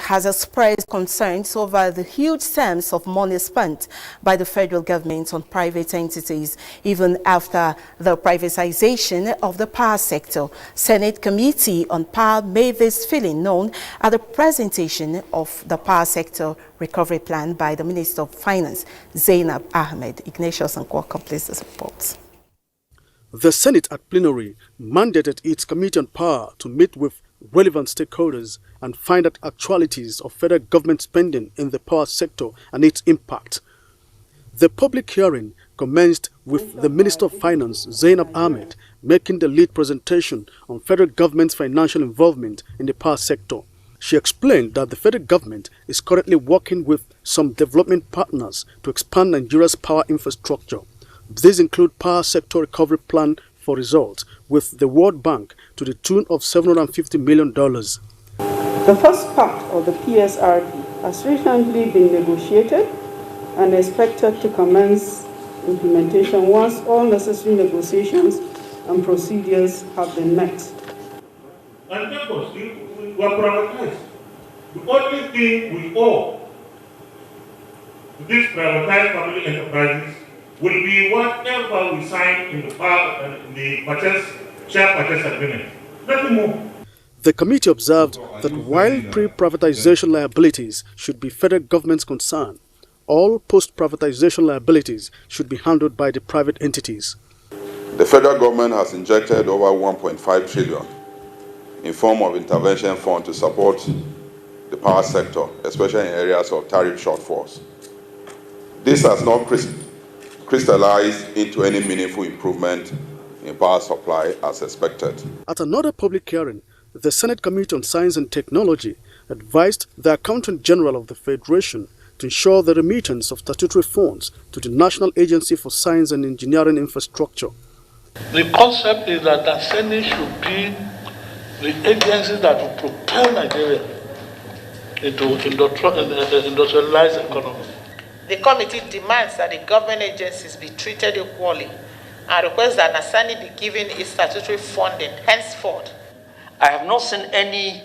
has expressed concerns over the huge sums of money spent by the federal government on private entities, even after the privatization of the power sector. Senate Committee on Power made this feeling known at the presentation of the Power Sector Recovery Plan by the Minister of Finance, Zainab Ahmed. Ignatius Nkwo completes this report. The Senate at plenary mandated its Committee on Power to meet with relevant stakeholders and find out actualities of federal government spending in the power sector and its impact. The public hearing commenced with the Minister of Finance, Zainab Ahmed, making the lead presentation on federal government's financial involvement in the power sector. She explained that the federal government is currently working with some development partners to expand Nigeria's power infrastructure. These include Power Sector Recovery Plan for results with the World Bank to the tune of $750 million. The first part of the PSRP has recently been negotiated and expected to commence implementation once all necessary negotiations and procedures have been met. And therefore, we are privatized. The only thing we owe to these privatized family enterprises will be whatever we sign in the share purchase agreement. Nothing more. The committee observed that while pre-privatization liabilities should be federal government's concern, all post-privatization liabilities should be handled by the private entities. The federal government has injected over 1.5 trillion in form of intervention fund to support the power sector, especially in areas of tariff shortfalls. This has not crystallized into any meaningful improvement in power supply as expected. At another public hearing, the Senate Committee on Science and Technology advised the Accountant General of the Federation to ensure the remittance of statutory funds to the National Agency for Science and Engineering Infrastructure. The concept is that the Senate should be the agency that will propel Nigeria into industrialized economy. The committee demands that the government agencies be treated equally and requests that Nasani be given its statutory funding henceforth. I have not seen any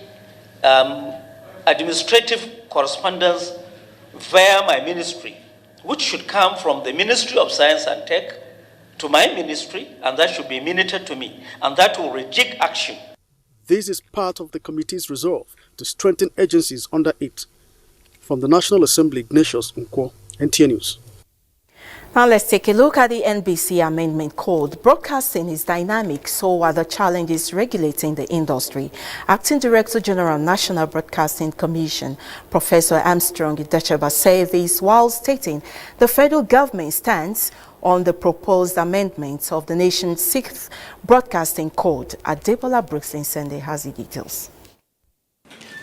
administrative correspondence via my ministry, which should come from the Ministry of Science and Tech to my ministry, and that should be minuted to me, and that will reject action. This is part of the committee's resolve to strengthen agencies under it. From the National Assembly, Ignatius Nkwo, NTA News. Now let's take a look at the NBC amendment called Broadcasting is Dynamic, so are the challenges regulating the industry. Acting Director General, National Broadcasting Commission, Professor Armstrong Idachaba said this while stating the federal government stands on the proposed amendments of the nation's 6th Broadcasting Code. Adebola Brooks in Sunday has the details.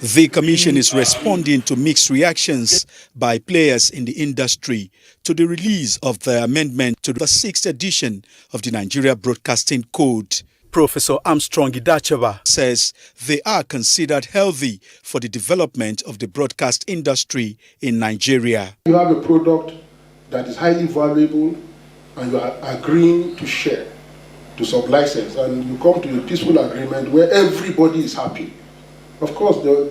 The Commission is responding to mixed reactions by players in the industry to the release of the amendment to the 6th edition of the Nigeria Broadcasting Code. Professor Armstrong Idachaba says they are considered healthy for the development of the broadcast industry in Nigeria. You have a product that is highly valuable and you are agreeing to share, to sub-license, and you come to a peaceful agreement where everybody is happy. Of course, the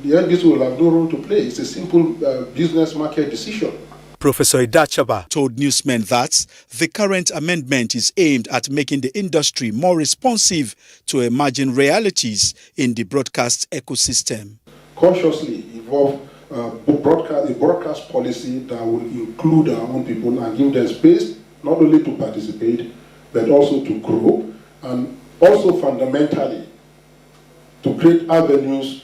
NBC will have no role to play. It's a simple business market decision. Professor Idachaba told newsmen that the current amendment is aimed at making the industry more responsive to emerging realities in the broadcast ecosystem. Consciously evolve a broadcast policy that will include our own people and give them space not only to participate, but also to grow, and also fundamentally to create avenues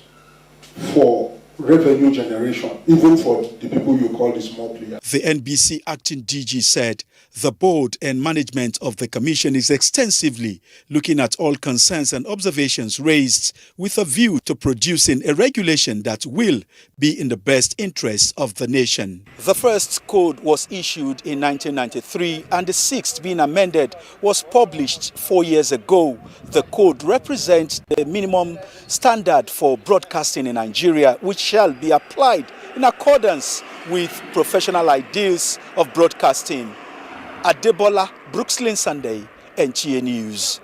for revenue generation, even for the people you call the small players. The NBC acting DG said the board and management of the commission is extensively looking at all concerns and observations raised with a view to producing a regulation that will be in the best interest of the nation. The first code was issued in 1993 and the 6th, being amended, was published 4 years ago. The code represents the minimum standard for broadcasting in Nigeria, which shall be applied in accordance with professional ideals of broadcasting. Adebola Brookslyn Sunday, NTA News.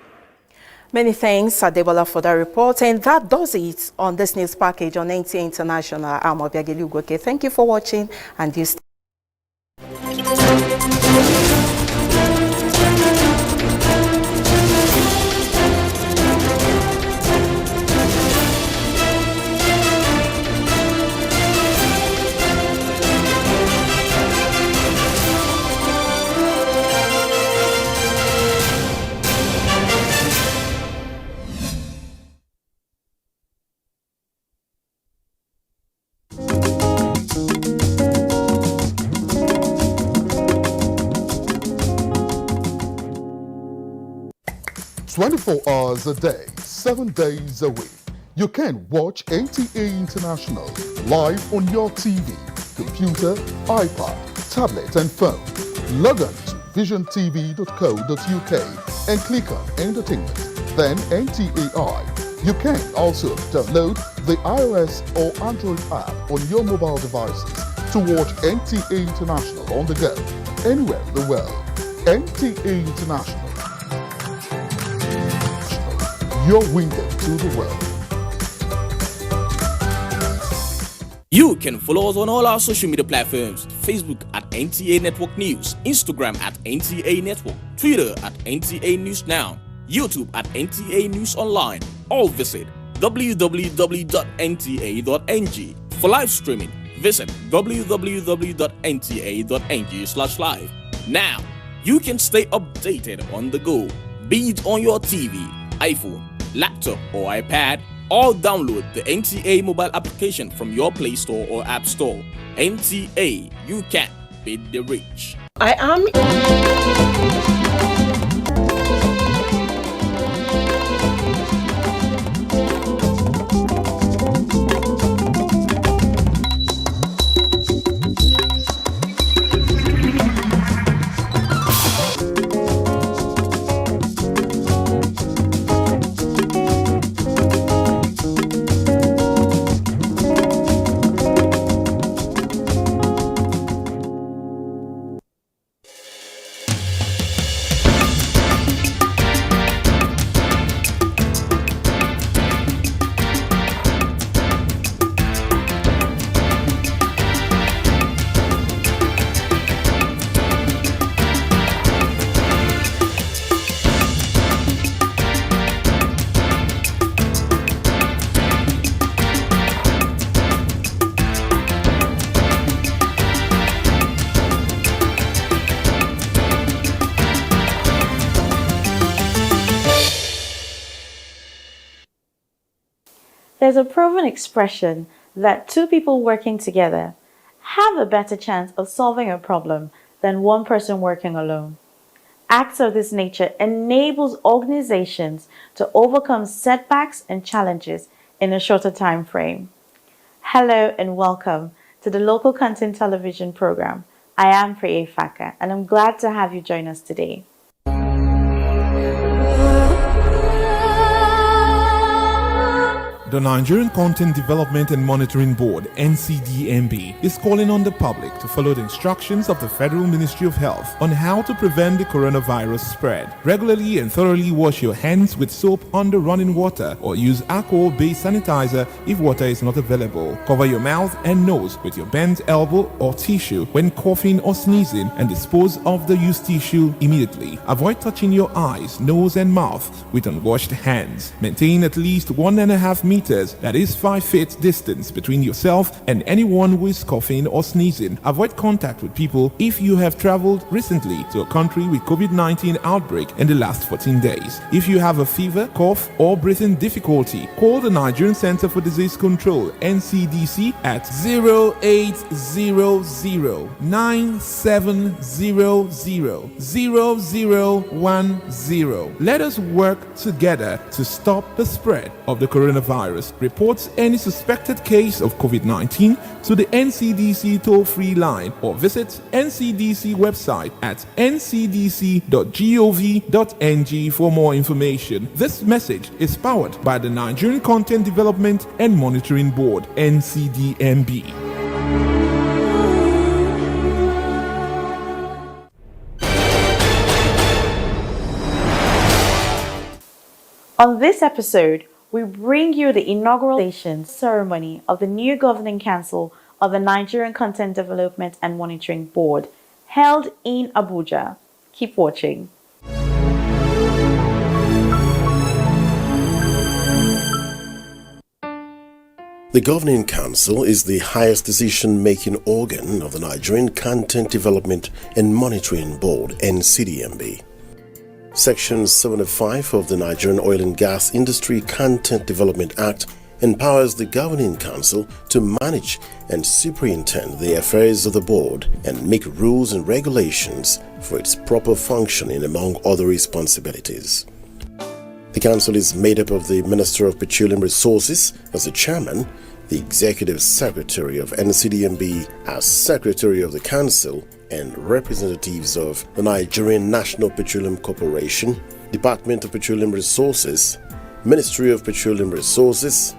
Many thanks, Adebola, for that report. And that does it on this news package on NTA International. I'm Obiageli Ugoke. Thank you for watching, and you stay. Hours a day, 7 days a week. You can watch NTA International live on your TV, computer, iPad, tablet and phone. Log on to visiontv.co.uk and click on Entertainment, then NTAI. You can also download the iOS or Android app on your mobile devices to watch NTA International on the go, anywhere in the world. NTA International, your window to the world. You can follow us on all our social media platforms: Facebook at NTA Network News, Instagram at NTA Network, Twitter at NTA News Now, YouTube at NTA News Online. Or visit www.nta.ng. For live streaming, visit www.nta.ng/live. Now, you can stay updated on the go, be it on your TV, iPhone, laptop or iPad, or download the NTA mobile application from your Play Store or App Store. NTA, you can beat the rich. I am... There's a proven expression that two people working together have a better chance of solving a problem than one person working alone. Acts of this nature enables organizations to overcome setbacks and challenges in a shorter time frame. Hello and welcome to the local content television program. I am Priya Faka and I'm glad to have you join us today. The Nigerian Content Development and Monitoring Board, NCDMB, is calling on the public to follow the instructions of the Federal Ministry of Health on how to prevent the coronavirus spread. Regularly and thoroughly wash your hands with soap under running water or use alcohol-based sanitizer if water is not available. Cover your mouth and nose with your bent elbow or tissue when coughing or sneezing and dispose of the used tissue immediately. Avoid touching your eyes, nose and mouth with unwashed hands. Maintain at least 1.5 meters, that is 5 feet distance between yourself and anyone who is coughing or sneezing. Avoid contact with people if you have traveled recently to a country with COVID-19 outbreak in the last 14 days. If you have a fever, cough or breathing difficulty, call the Nigerian Center for Disease Control, NCDC, at 0800-9700-0010. Let us work together to stop the spread of the coronavirus. Reports any suspected case of COVID-19 to the NCDC toll-free line or visit NCDC website at ncdc.gov.ng for more information. This message is powered by the Nigerian Content Development and Monitoring Board, NCDMB. On this episode, we bring you the inaugural ceremony of the new Governing Council of the Nigerian Content Development and Monitoring Board, held in Abuja. Keep watching. The Governing Council is the highest decision-making organ of the Nigerian Content Development and Monitoring Board, NCDMB. Section 75 of the Nigerian Oil and Gas Industry Content Development Act empowers the Governing Council to manage and superintend the affairs of the board and make rules and regulations for its proper functioning, among other responsibilities. The council is made up of the Minister of Petroleum Resources as the chairman, the Executive Secretary of NCDMB as Secretary of the Council, and representatives of the Nigerian National Petroleum Corporation, Department of Petroleum Resources, Ministry of Petroleum Resources,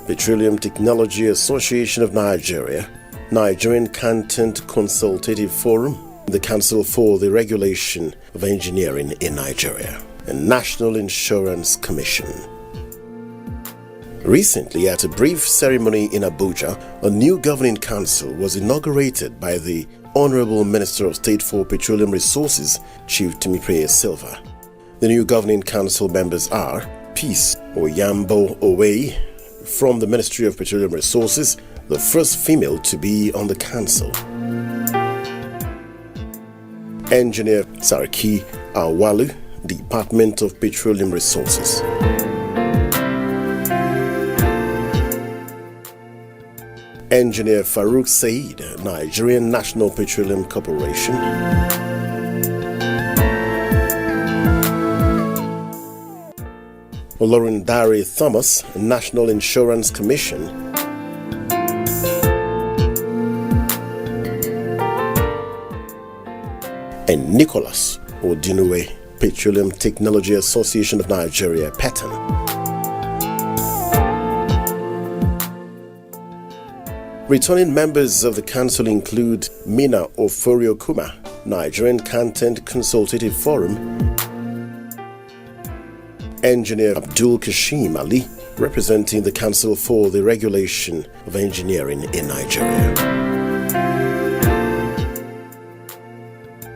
Petroleum Technology Association of Nigeria, Nigerian Content Consultative Forum, the Council for the Regulation of Engineering in Nigeria, and National Insurance Commission. Recently, at a brief ceremony in Abuja, a new governing council was inaugurated by the Honorable Minister of State for Petroleum Resources, Chief Temitope Silva. The new governing council members are Peace Oyambo Owe from the Ministry of Petroleum Resources, the first female to be on the council. Engineer Saraki Awalu, Department of Petroleum Resources. Engineer Farouk Said, Nigerian National Petroleum Corporation. Lauren Dari Thomas, National Insurance Commission. And Nicholas Odinue, Petroleum Technology Association of Nigeria, PETAN. Returning members of the council include Mina Oforiokuma, Nigerian Content Consultative Forum, Engineer Abdul Kashim Ali, representing the Council for the Regulation of Engineering in Nigeria.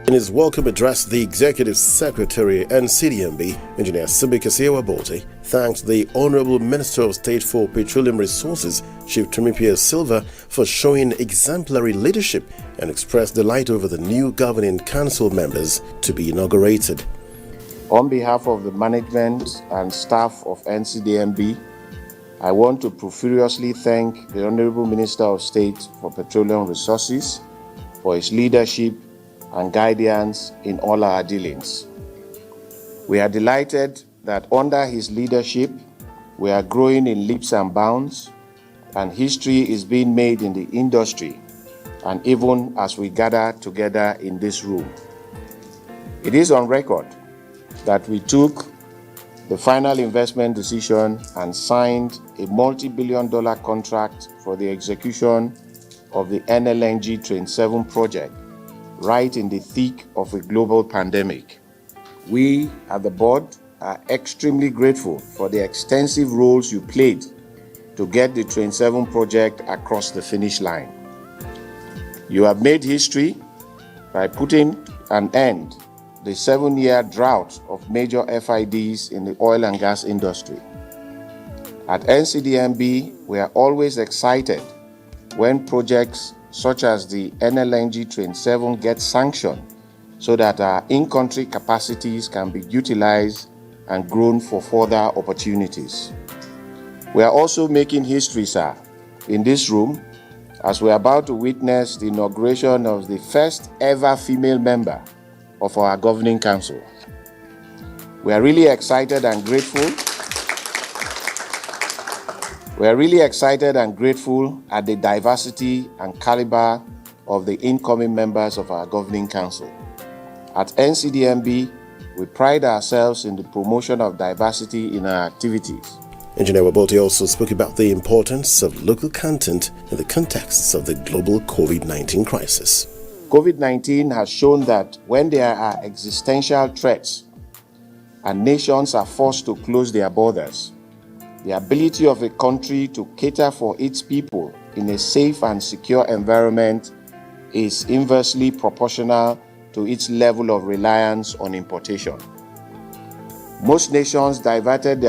In his welcome address, the Executive Secretary NCDMB, Engineer Sibikasewa Bote, thanked the Honorable Minister of State for Petroleum Resources, Chief Temitope Silva, for showing exemplary leadership and expressed delight over the new governing council members to be inaugurated. On behalf of the management and staff of NCDMB, I want to profusely thank the Honorable Minister of State for Petroleum Resources for his leadership and guidance in all our dealings. We are delighted that under his leadership, we are growing in leaps and bounds, and history is being made in the industry, and even as we gather together in this room. It is on record that we took the final investment decision and signed a multi-billion-dollar contract for the execution of the NLNG Train 7 project, right in the thick of a global pandemic. We at the board are extremely grateful for the extensive roles you played to get the Train 7 project across the finish line. You have made history by putting an end to the 7-year drought of major FIDs in the oil and gas industry. At NCDMB, we are always excited when projects such as the NLNG Train 7 get sanctioned so that our in-country capacities can be utilized and grown for further opportunities. We are also making history, sir, in this room as we are about to witness the inauguration of the first ever female member of our governing council. We are really excited and grateful. We are really excited and grateful at the diversity and caliber of the incoming members of our governing council. At NCDMB, we pride ourselves in the promotion of diversity in our activities. Engineer Wabote also spoke about the importance of local content in the context of the global COVID-19 crisis. COVID-19 has shown that when there are existential threats and nations are forced to close their borders, the ability of a country to cater for its people in a safe and secure environment is inversely proportional to its level of reliance on importation. Most nations diverted their